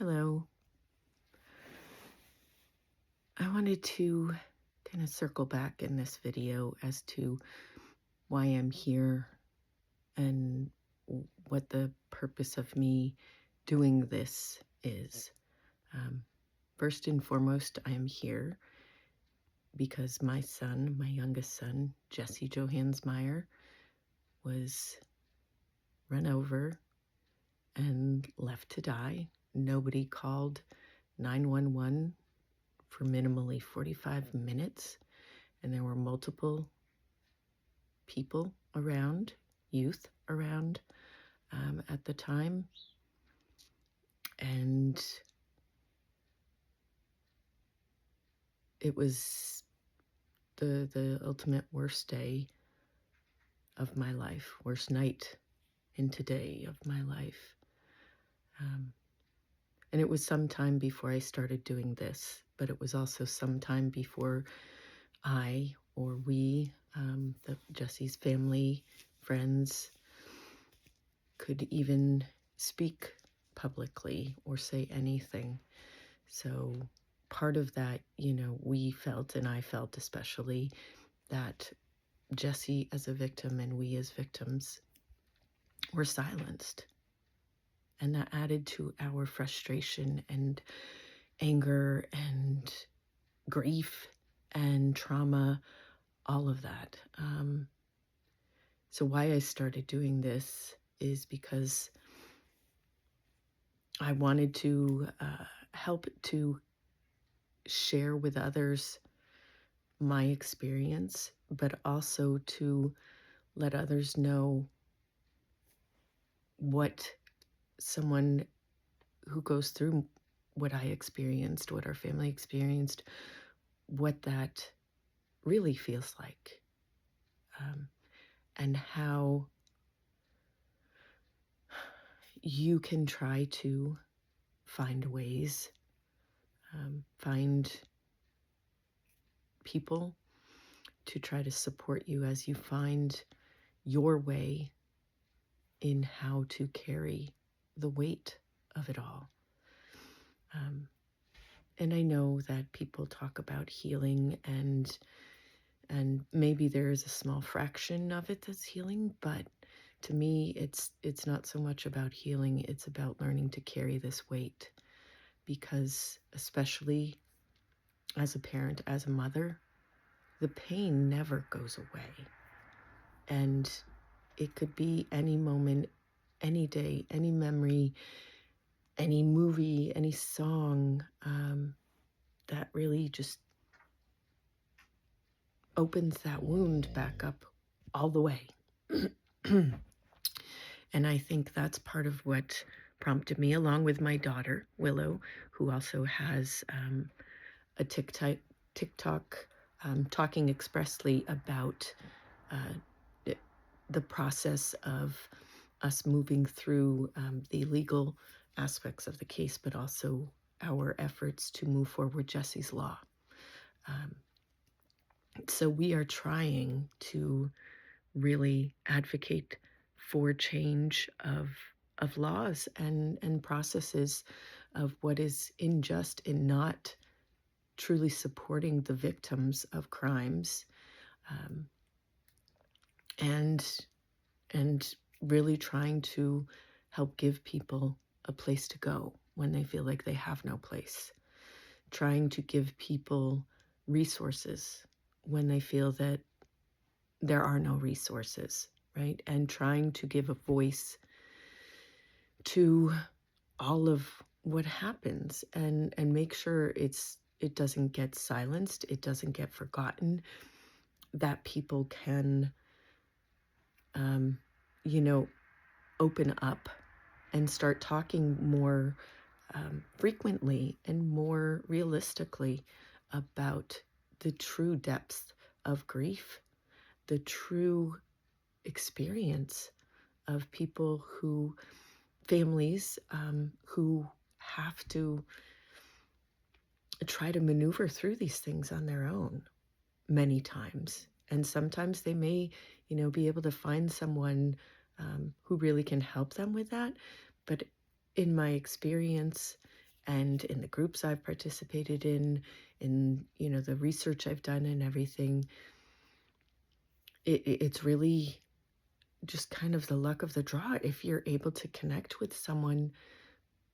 Hello. I wanted to kind of circle back in this video as to why I'm here and what the purpose of me doing this is. Um, First and foremost, I am here because my son, my youngest son, Jesse Johansmeyer, was run over and left to die. Nobody called 911 for minimally 45 minutes, and there were multiple people around, youth around at the time. And it was the ultimate worst day of my life, worst night into day of my life. And it was some time before I started doing this, but it was also some time before I or we, Jesse's family, friends, could even speak publicly or say anything. So part of that, we felt, and I felt especially, that Jesse as a victim and we as victims were silenced. And that added to our frustration and anger and grief and trauma, all of that. So why I started doing this is because I wanted to help to share with others my experience, but also to let others know what someone who goes through what I experienced, what our family experienced, what that really feels like, and how you can try to find ways, find people to try to support you as you find your way in how to carry the weight of it all. And I know that people talk about healing, and maybe there is a small fraction of it that's healing, but to me, it's not so much about healing. It's about learning to carry this weight, because especially as a parent, as a mother, the pain never goes away. And it could be any moment, any day, any memory, any movie, any song that really just opens that wound back up all the way. And I think that's part of what prompted me, along with my daughter, Willow, who also has a TikTok talking expressly about the process of us moving through the legal aspects of the case, but also our efforts to move forward Jesse's law. So we are trying to really advocate for change of laws and processes of what is unjust and not truly supporting the victims of crimes, and really trying to help give people a place to go when they feel like they have no place, trying to give people resources when they feel that there are no resources, right? And trying to give a voice to all of what happens, and make sure it doesn't get silenced, it doesn't get forgotten, that people can open up and start talking more frequently and more realistically about the true depth of grief, the true experience of people families who have to try to maneuver through these things on their own many times. And sometimes they may, be able to find someone who really can help them with that. But in my experience and in the groups I've participated in, the research I've done and everything, it's really just kind of the luck of the draw if you're able to connect with someone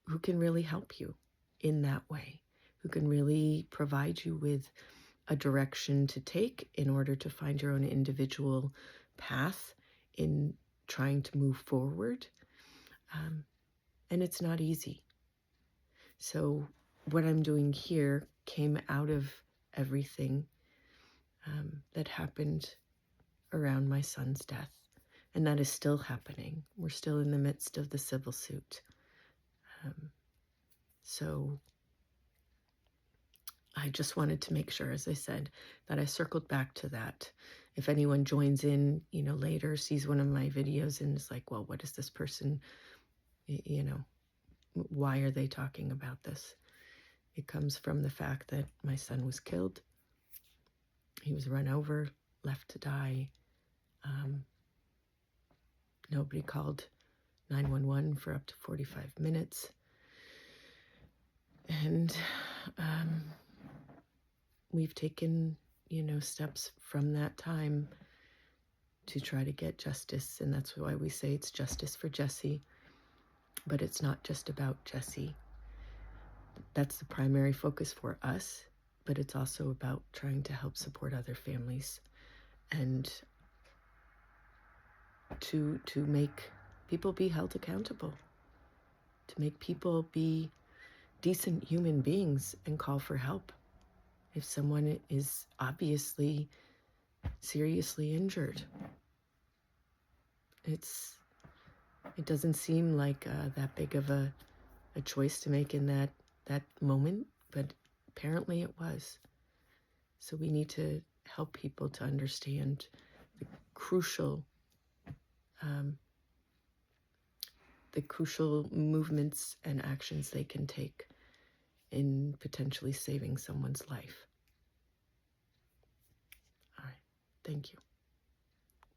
who can really help you in that way, who can really provide you with a direction to take in order to find your own individual path in trying to move forward. And it's not easy. So what I'm doing here came out of everything that happened around my son's death. And that is still happening. We're still in the midst of the civil suit. So I just wanted to make sure, as I said, that I circled back to that. If anyone joins in, later, sees one of my videos and is like, well, what is this person, why are they talking about this? It comes from the fact that my son was killed. He was run over, left to die. Nobody called 911 for up to 45 minutes. And we've taken, steps from that time to try to get justice. And that's why we say it's justice for Jesse. But it's not just about Jesse. That's the primary focus for us. But it's also about trying to help support other families and to make people be held accountable, to make people be decent human beings and call for help if someone is obviously seriously injured. It doesn't seem like that big of a choice to make in that moment, but apparently it was. So we need to help people to understand the crucial movements and actions they can take in potentially saving someone's life. All right. Thank you.